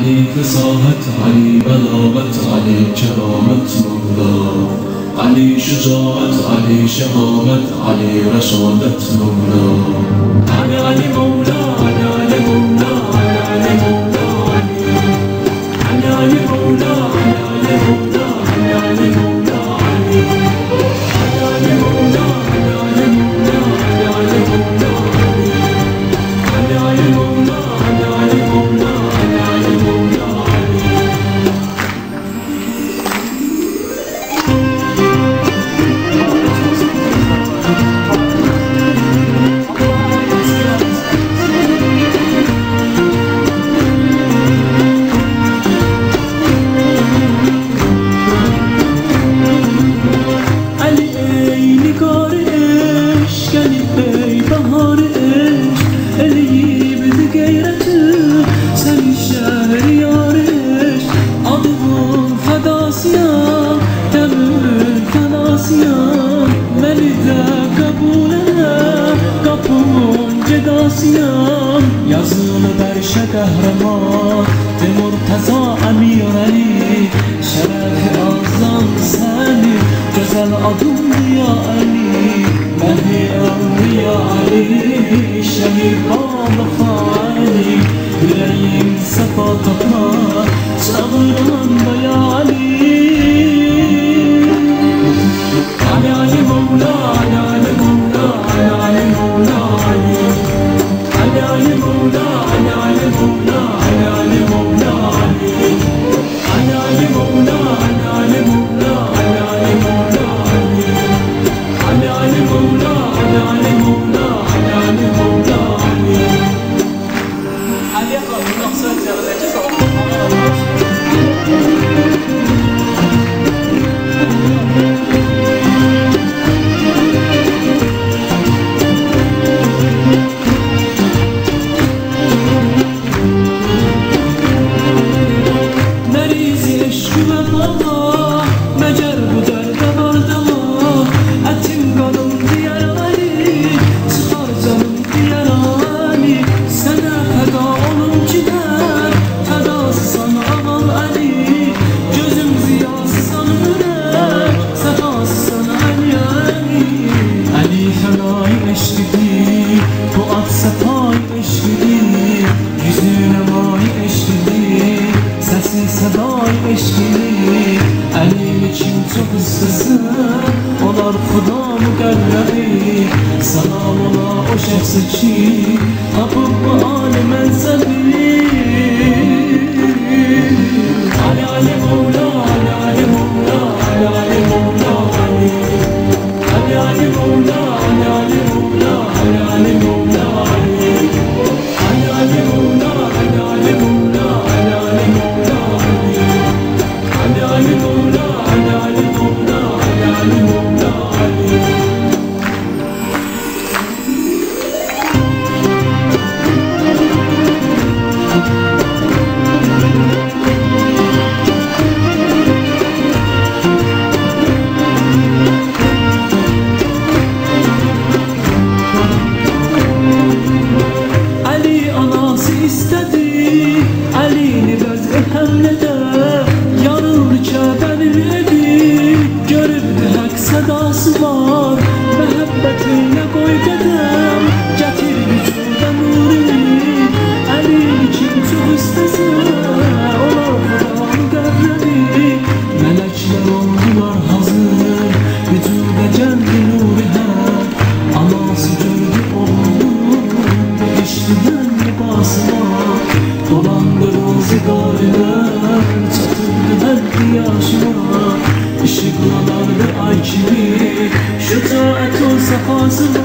علی فصاحت، علی بلاغت، علی کرامت مولا، علی شجاعت، علی شهامت، علی رشادت مولا. علی علی مولا، علی علی مولا، علی علی مولا، علی علی مولا، علی علی مولا، علی علی مولا، علی علی مولا، علی علی مولا، علی علی مولا، علی علی مولا، علی علی مولا. yazılı berşe kahraman de Murtaza Emir Ali, şerefi azam seni, güzel adım ya Ali, Mehdi Evliya Ali, şehir bağlı faali, yüreğim sefa tapar, çağıran da ya Ali. Ali Ali Mevla, Ali Ali Mevla, Ali Ali Mevla, Ali Ali Ali Mevla, Ali Ali Mevla, Ali Ali Mevla, Ali Ali Mevla, Ali Ali Mevla, Ali Ali Mevla, Ali Ali Mevla, Ali Ali Mevla, Ali Ali Mevla, Ali Ali نقصد جلالته olar Xudo muqarrabi, salam ola o şəxsi ki tapıb bu ali mənzəbi. Ali Ali Mevla, Ali Ali Mevla, Ali Ali Mevla, Ali Ali Ali Mevla, Ali Ali Mevla, Ali Ali Mevla, Ali Ali Ali Mevla, Ali Ali Mevla, Ali Ali Mevla, Ali Ali Mevla, Ali Ali Mevla, Ali Ali Mevla. Yaşıma ışıklalarda ay kimi, şücaət o safası var.